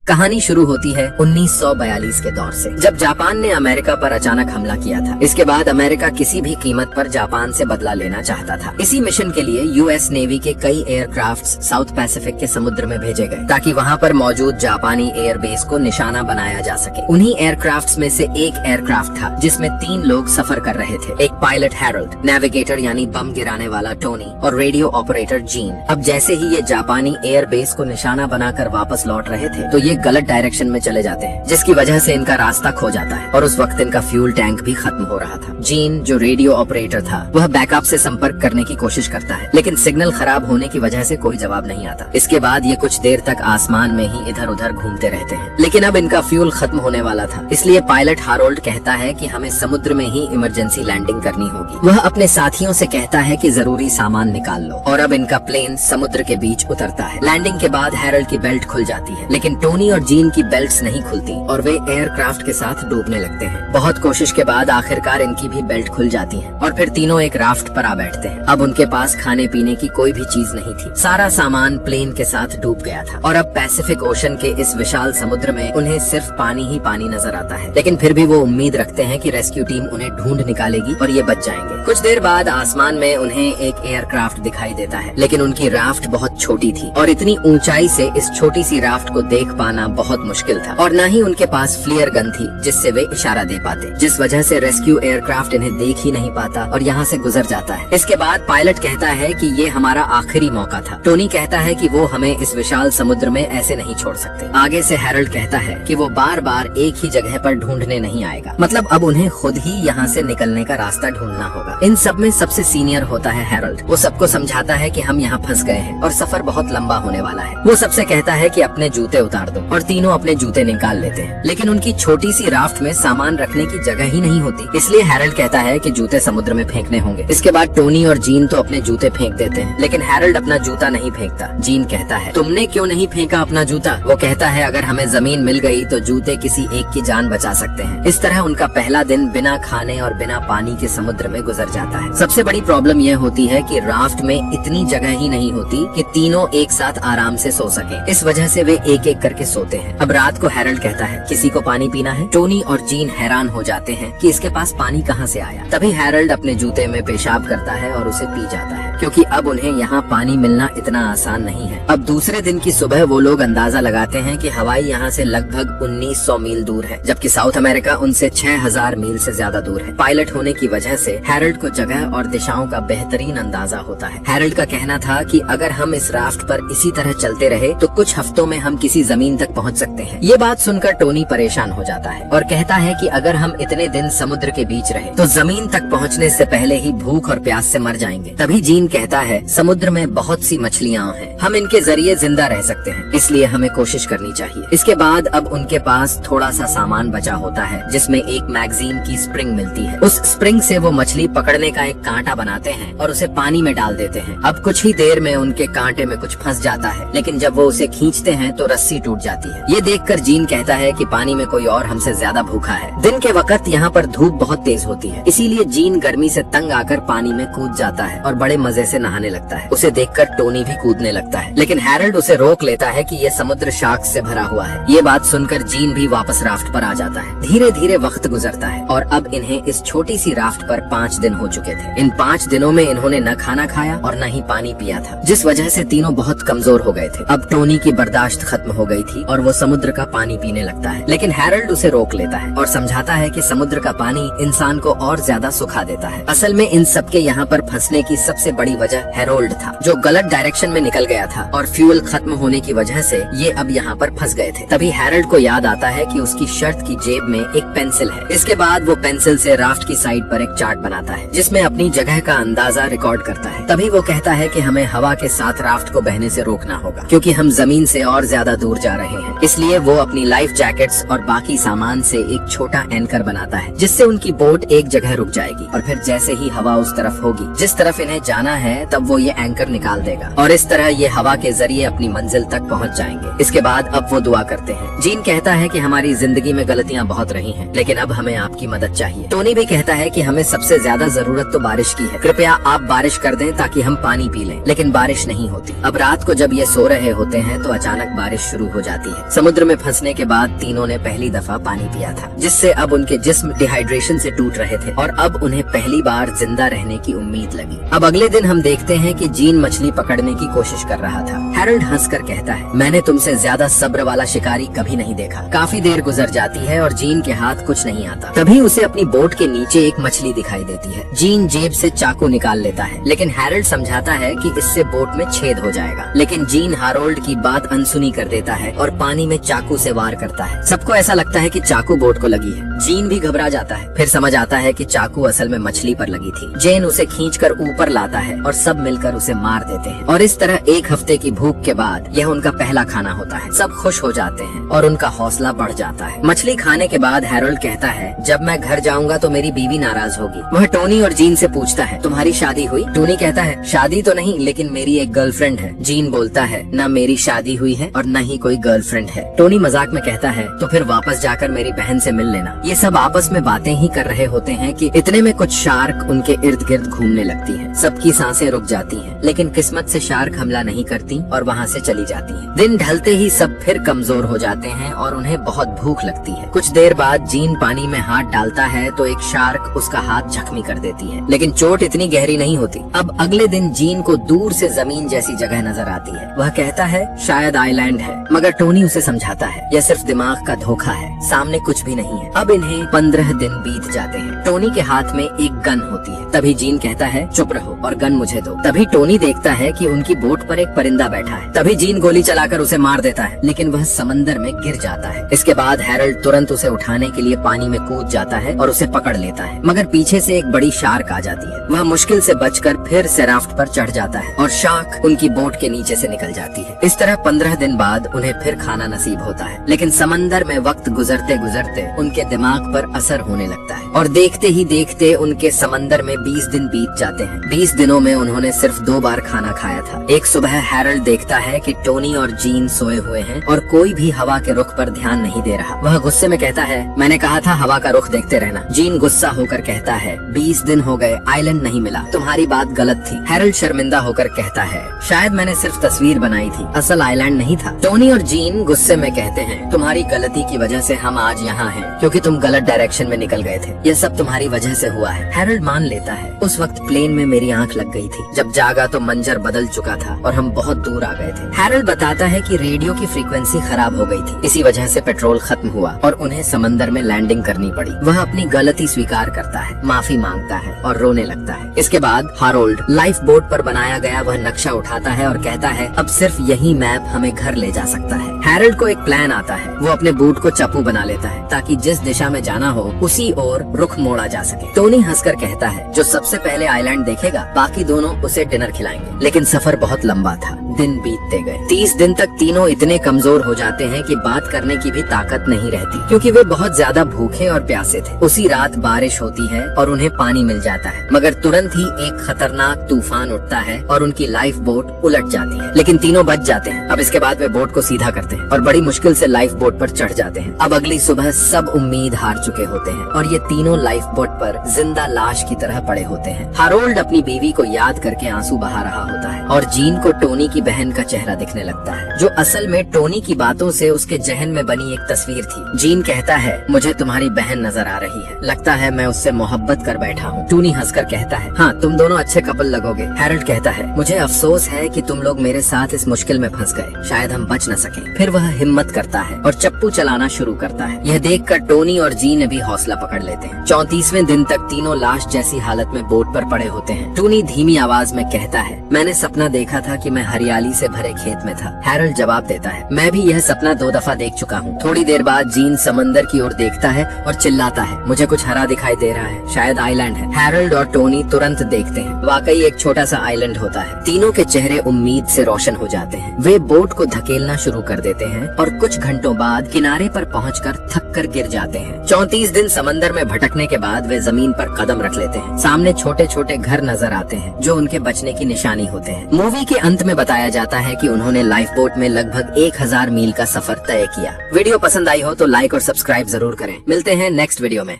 कहानी शुरू होती है 1942 के दौर से, जब जापान ने अमेरिका पर अचानक हमला किया था। इसके बाद अमेरिका किसी भी कीमत पर जापान से बदला लेना चाहता था। इसी मिशन के लिए यूएस नेवी के कई एयरक्राफ्ट्स साउथ पैसिफिक के समुद्र में भेजे गए ताकि वहां पर मौजूद जापानी एयरबेस को निशाना बनाया जा सके। उन्हीं एयरक्राफ्ट्स में से एक एयरक्राफ्ट था जिसमें 3 लोग सफर कर रहे थे। एक पायलट हैरोल्ड, नेविगेटर यानी बम गिराने वाला टोनी और रेडियो ऑपरेटर जीन। अब जैसे ही ये जापानी एयरबेस को निशाना बनाकर वापस लौट रहे थे तो ये गलत डायरेक्शन में चले जाते हैं, जिसकी वजह से इनका रास्ता खो जाता है और उस वक्त इनका फ्यूल टैंक भी खत्म हो रहा था। जीन, जो रेडियो ऑपरेटर था, वह बैकअप से संपर्क करने की कोशिश करता है, लेकिन सिग्नल खराब होने की वजह से कोई जवाब नहीं आता। इसके बाद ये कुछ देर तक आसमान में ही इधर उधर घूमते रहते हैं, लेकिन अब इनका फ्यूल खत्म होने वाला था। इसलिए पायलट हैरोल्ड कहता है कि हमें समुद्र में ही इमरजेंसी लैंडिंग करनी होगी। वह अपने साथियों से कहता है कि जरूरी सामान निकाल लो और अब इनका प्लेन समुद्र के बीच उतरता है। लैंडिंग के बाद हैरोल्ड की बेल्ट खुल जाती है, लेकिन टोनी और जीन की बेल्ट्स नहीं खुलती और वे एयरक्राफ्ट के साथ डूबने लगते हैं। बहुत कोशिश के बाद आखिरकार इनकी भी बेल्ट खुल जाती है और फिर तीनों एक राफ्ट पर आ बैठते हैं। अब उनके पास खाने पीने की कोई भी चीज नहीं थी। सारा सामान प्लेन के साथ डूब गया था और अब पैसिफिक ओशन के इस विशाल समुद्र में उन्हें सिर्फ पानी ही पानी नजर आता है। लेकिन फिर भी वो उम्मीद रखते हैं कि रेस्क्यू टीम उन्हें ढूंढ निकालेगी और ये बच जाएंगे। कुछ देर बाद आसमान में उन्हें एक एयरक्राफ्ट दिखाई देता है, लेकिन उनकी राफ्ट बहुत छोटी थी और इतनी ऊंचाई से इस छोटी सी राफ्ट को देख पाना बहुत मुश्किल था और न ही उनके पास फ्लेयर गन थी जिससे वे इशारा दे पाते, जिस वजह से रेस्क्यू एयरक्राफ्ट इन्हें देख ही नहीं पाता और यहाँ से गुजर जाता है। इसके बाद पायलट कहता है कि ये हमारा आखिरी मौका था। टोनी कहता है कि वो हमें इस विशाल समुद्र में ऐसे नहीं छोड़ सकते। आगे से हैरोल्ड कहता है कि वो बार बार एक ही जगह पर ढूंढने नहीं आएगा, मतलब अब उन्हें खुद ही यहाँ से निकलने का रास्ता ढूंढना होगा। इन सब में सबसे सीनियर होता है हैरोल्ड। वो सबको समझाता है कि हम यहाँ फंस गए हैं और सफर बहुत लंबा होने वाला है। वो सबसे कहता है कि अपने जूते उतार दो और तीनों अपने जूते निकाल लेते हैं, लेकिन उनकी छोटी सी राफ्ट में सामान रखने की जगह ही नहीं होती। इसलिए हैरोल्ड कहता है कि जूते समुद्र में फेंकने होंगे। इसके बाद टोनी और जीन तो अपने जूते फेंक देते हैं, लेकिन हैरोल्ड अपना जूता नहीं फेंकता। जीन कहता है, तुमने क्यों नहीं फेंका अपना जूता? वो कहता है, अगर हमें जमीन मिल गई तो जूते किसी एक की जान बचा सकते हैं। इस तरह उनका पहला दिन बिना खाने और बिना पानी के समुद्र में गुजर जाता है। सबसे बड़ी प्रॉब्लम यह होती है कि राफ्ट में इतनी जगह ही नहीं होती कि तीनों एक साथ आराम से सो सके। इस वजह से वे एक एक करके सोते हैं। अब रात को हैरोल्ड कहता है, किसी को पानी पीना है? टोनी और जीन हैरान हो जाते हैं कि इसके पास पानी कहाँ से आया। तभी हैरोल्ड अपने जूते में पेशाब करता है और उसे पी जाता है, क्योंकि अब उन्हें यहाँ पानी मिलना इतना आसान नहीं है। अब दूसरे दिन की सुबह वो लोग अंदाजा लगाते हैं कि हवाई यहाँ से लगभग 1900 मील दूर है, जबकि साउथ अमेरिका उनसे 6000 मील से ज्यादा दूर है। पायलट होने की वजह से हैरोल्ड को जगह और दिशाओं का बेहतरीन अंदाजा होता है। हैरोल्ड का कहना था कि अगर हम इस राफ्ट पर इसी तरह चलते रहे तो कुछ हफ्तों में हम किसी जमीन तक पहुँच सकते हैं। ये बात सुनकर टोनी परेशान हो जाता है और कहता है कि अगर हम इतने दिन समुद्र के बीच रहे तो जमीन तक पहुँचने से पहले ही भूख और प्यास से मर जाएंगे। तभी जीन कहता है, समुद्र में बहुत सी मछलियाँ हैं, हम इनके जरिए जिंदा रह सकते हैं, इसलिए हमें कोशिश करनी चाहिए। इसके बाद अब उनके पास थोड़ा सा सामान बचा होता है, जिसमें एक मैगजीन की स्प्रिंग मिलती है। उस स्प्रिंग से वो मछली पकड़ने का एक कांटा बनाते हैं और उसे पानी में डाल देते हैं। अब कुछ ही देर में उनके कांटे में कुछ फंस जाता है, लेकिन जब वो उसे खींचते हैं तो रस्सी टूट जाती है। ये देखकर जीन कहता है कि पानी में कोई और हमसे ज्यादा भूखा है। दिन के वक्त यहाँ पर धूप बहुत तेज होती है, इसीलिए जीन गर्मी से तंग आकर पानी में कूद जाता है और बड़े मजे से नहाने लगता है। उसे देखकर टोनी भी कूदने लगता है, लेकिन हैरोल्ड उसे रोक लेता है कि ये समुद्र शार्क्स से भरा हुआ है। ये बात सुनकर जीन भी वापस राफ्ट पर आ जाता है। धीरे धीरे वक्त गुजरता है और अब इन्हें इस छोटी सी राफ्ट पर 5 दिन हो चुके थे। इन 5 दिनों में इन्होंने न खाना खाया और न ही पानी पिया था, जिस वजह से तीनों बहुत कमजोर हो गए थे। अब टोनी की बर्दाश्त खत्म हो गई थी और वो समुद्र का पानी पीने लगता है, लेकिन हैरोल्ड उसे रोक लेता है और समझाता है कि समुद्र का पानी इंसान को और ज्यादा सुखा देता है। असल में इन सबके यहाँ पर फंसने की सबसे बड़ी वजह हैरोल्ड था, जो गलत डायरेक्शन में निकल गया था और फ्यूल खत्म होने की वजह से ये अब यहाँ पर फंस गए थे। तभी हैरोल्ड को याद आता है कि उसकी शर्ट की जेब में एक पेंसिल है। इसके बाद वो पेंसिल से राफ्ट की साइड पर एक चार्ट बनाता है, जिसमें अपनी जगह का अंदाजा रिकॉर्ड करता है। तभी वो कहता है कि हमें हवा के साथ राफ्ट को बहने से रोकना होगा, क्योंकि हम जमीन से और ज्यादा दूर जा रहे हैं। इसलिए वो अपनी लाइफ जैकेट्स और बाकी सामान से एक छोटा एंकर बनाता है, जिससे उनकी बोट एक जगह रुक जाएगी और फिर जैसे ही हवा उस तरफ होगी जिस तरफ इन्हें जाना है, तब वो ये एंकर निकाल देगा और इस तरह ये हवा के जरिए अपनी मंजिल तक पहुंच जाएंगे। इसके बाद अब वो दुआ करते हैं। जीन कहता है कि हमारी जिंदगी में गलतियां बहुत रही हैं, लेकिन अब हमें आपकी मदद चाहिए। टोनी भी कहता है कि हमें सबसे ज्यादा जरूरत तो बारिश की है, कृपया आप बारिश कर दें ताकि हम पानी पी लें। लेकिन बारिश नहीं होती। अब रात को जब ये सो रहे होते हैं तो अचानक बारिश शुरू हो जाती जाती है। समुद्र में फंसने के बाद तीनों ने पहली दफा पानी पिया था, जिससे अब उनके जिस्म डिहाइड्रेशन से टूट रहे थे और अब उन्हें पहली बार जिंदा रहने की उम्मीद लगी। अब अगले दिन हम देखते हैं कि जीन मछली पकड़ने की कोशिश कर रहा था। हैरोल्ड हंसकर कहता है, मैंने तुमसे ज्यादा सब्र वाला शिकारी कभी नहीं देखा। काफी देर गुजर जाती है और जीन के हाथ कुछ नहीं आता। तभी उसे अपनी बोट के नीचे एक मछली दिखाई देती है। जीन जेब से चाकू निकाल लेता है, लेकिन हैरोल्ड समझाता है कि इससे बोट में छेद हो जाएगा। लेकिन जीन हैरोल्ड की बात अनसुनी कर देता है और पानी में चाकू से वार करता है। सबको ऐसा लगता है कि चाकू बोट को लगी है। जीन भी घबरा जाता है। फिर समझ आता है कि चाकू असल में मछली पर लगी थी। जेन उसे खींचकर ऊपर लाता है और सब मिलकर उसे मार देते हैं। और इस तरह एक हफ्ते की भूख के बाद यह उनका पहला खाना होता है। सब खुश हो जाते हैं और उनका हौसला बढ़ जाता है। मछली खाने के बाद हैरोल्ड कहता है, जब मैं घर जाऊंगा तो मेरी बीवी नाराज होगी। वह टोनी और जीन से पूछता है, तुम्हारी शादी हुई? टोनी कहता है, शादी तो नहीं, लेकिन मेरी एक गर्लफ्रेंड है। जीन बोलता है, न मेरी शादी हुई है और न ही कोई गर्लफ्रेंड है। टोनी मजाक में कहता है, तो फिर वापस जाकर मेरी बहन से मिल लेना। ये सब आपस में बातें ही कर रहे होते हैं कि इतने में कुछ शार्क उनके इर्द गिर्द घूमने लगती हैं। सबकी सांसें रुक जाती हैं, लेकिन किस्मत से शार्क हमला नहीं करती और वहाँ से चली जाती हैं। दिन ढलते ही सब फिर कमजोर हो जाते हैं और उन्हें बहुत भूख लगती है। कुछ देर बाद जीन पानी में हाथ डालता है तो एक शार्क उसका हाथ जख्मी कर देती है, लेकिन चोट इतनी गहरी नहीं होती। अब अगले दिन जीन को दूर से जमीन जैसी जगह नजर आती है। वह कहता है, शायद आइलैंड है, मगर टोनी उसे समझाता है, यह सिर्फ दिमाग का धोखा है, सामने कुछ भी नहीं है। अब इन्हें 15 दिन बीत जाते हैं। टोनी के हाथ में एक गन होती है। तभी जीन कहता है, चुप रहो और गन मुझे दो। तभी टोनी देखता है कि उनकी बोट पर एक परिंदा बैठा है। तभी जीन गोली चलाकर उसे मार देता है, लेकिन वह समंदर में गिर जाता है। इसके बाद हैरोल्ड तुरंत उसे उठाने के लिए पानी में कूद जाता है और उसे पकड़ लेता है, मगर पीछे से एक बड़ी शार्क आ जाती है। वह मुश्किल से बचकर फिर से राफ्ट पर चढ़ जाता है और शार्क उनकी बोट के नीचे से निकल जाती है। इस तरह 15 दिन बाद उन्हें फिर खाना नसीब होता है, लेकिन समंदर में वक्त गुजरते गुजरते उनके दिमाग पर असर होने लगता है और देखते ही देखते उनके समंदर में 20 दिन बीत जाते हैं। 20 दिनों में उन्होंने सिर्फ 2 बार खाना खाया था। एक सुबह हैरोल्ड देखता है कि टोनी और जीन सोए हुए हैं और कोई भी हवा के रुख पर ध्यान नहीं दे रहा। वह गुस्से में कहता है, मैंने कहा था हवा का रुख देखते रहना। जीन गुस्सा होकर कहता है, 20 दिन हो गए, आइलैंड नहीं मिला, तुम्हारी बात गलत थी। हैरोल्ड शर्मिंदा होकर कहता है, शायद मैंने सिर्फ तस्वीर बनाई थी, असल आइलैंड नहीं था। टोनी और जीन गुस्से में कहते हैं, तुम्हारी गलती की वजह से हम आज यहाँ हैं, क्योंकि तुम गलत डायरेक्शन में निकल गए थे। यह सब तुम्हारी वजह से हुआ है। हैरोल्ड मान लेता है, उस वक्त प्लेन में मेरी आंख लग गई थी। जब जागा तो मंजर बदल चुका था और हम बहुत दूर आ गए थे। हैरोल्ड बताता है कि रेडियो की फ्रीक्वेंसी खराब हो गई थी, इसी वजह से पेट्रोल खत्म हुआ और उन्हें समंदर में लैंडिंग करनी पड़ी। वह अपनी गलती स्वीकार करता है, माफी मांगता है और रोने लगता है। इसके बाद हैरोल्ड लाइफ बोट पर बनाया गया वह नक्शा उठाता है और कहता है, अब सिर्फ यही मैप हमें घर ले जा सकता है। हैरोल्ड को एक प्लान आता है। वो अपने बूट को चापू बना लेता है ताकि जिस दिशा में जाना हो उसी ओर रुख मोड़ा जा सके। टोनी हंसकर कहता है, जो सबसे पहले आइलैंड देखेगा बाकी दोनों उसे डिनर खिलाएंगे। लेकिन सफर बहुत लंबा था, दिन बीतते गए। 30 दिन तक तीनों इतने कमजोर हो जाते हैं कि बात करने की भी ताकत नहीं रहती, क्योंकि वे बहुत ज्यादा भूखे और प्यासे थे। उसी रात बारिश होती है और उन्हें पानी मिल जाता है, मगर तुरंत ही एक खतरनाक तूफान उठता है और उनकी लाइफ बोट उलट जाती है। लेकिन तीनों बच जाते हैं। अब इसके बाद वे बोट को सीधा करते हैं और बड़ी मुश्किल से लाइफ बोट पर चढ़ जाते हैं। अब अगली सुबह सब उम्मीद हार चुके होते हैं और ये तीनों लाइफ बोट पर जिंदा लाश की तरह पड़े होते हैं। हैरोल्ड अपनी बीवी को याद करके आंसू बहा रहा होता है और जीन को टोनी की बहन का चेहरा दिखने लगता है, जो असल में टोनी की बातों से उसके जहन में बनी एक तस्वीर थी। जीन कहता है, मुझे तुम्हारी बहन नजर आ रही है, लगता है मैं उससे मोहब्बत कर बैठा हूँ। टोनी हंसकर कहता है, हाँ तुम दोनों अच्छे कपल लगोगे। हैरोल्ड कहता है, मुझे अफसोस है कि तुम लोग मेरे साथ इस मुश्किल में फंस गए, शायद हम बच न सके। फिर वह हिम्मत करता है और चप्पू चलाना शुरू करता है। यह देखकर टोनी और जीन भी हौसला पकड़ लेते हैं। 34वें दिन तक तीनों लाश जैसी हालत में बोट पर पड़े होते हैं। टोनी धीमी आवाज में कहता है, मैंने सपना देखा था कि मैं हरियाली से भरे खेत में था। हैरोल्ड जवाब देता है, मैं भी यह सपना 2 दफा देख चुका हूँ। थोड़ी देर बाद जीन समंदर की ओर देखता है और चिल्लाता है, मुझे कुछ हरा दिखाई दे रहा है, शायद आइलैंड है। हैरोल्ड और टोनी तुरंत देखते हैं, वाकई एक छोटा सा आइलैंड होता है। तीनों के चेहरे उम्मीद से रोशन हो जाते हैं। वे बोट को धकेलना शुरू कर देते हैं और कुछ घंटों बाद किनारे पर पहुंचकर थक कर गिर जाते हैं। 34 दिन समंदर में भटकने के बाद वे जमीन पर कदम रख लेते हैं। सामने छोटे छोटे घर नजर आते हैं जो उनके बचने की निशानी होते हैं। मूवी के अंत में बताया जाता है कि उन्होंने लाइफ बोट में लगभग 1000 मील का सफर तय किया। वीडियो पसंद आई हो तो लाइक और सब्सक्राइब जरूर करें। मिलते हैं नेक्स्ट वीडियो में।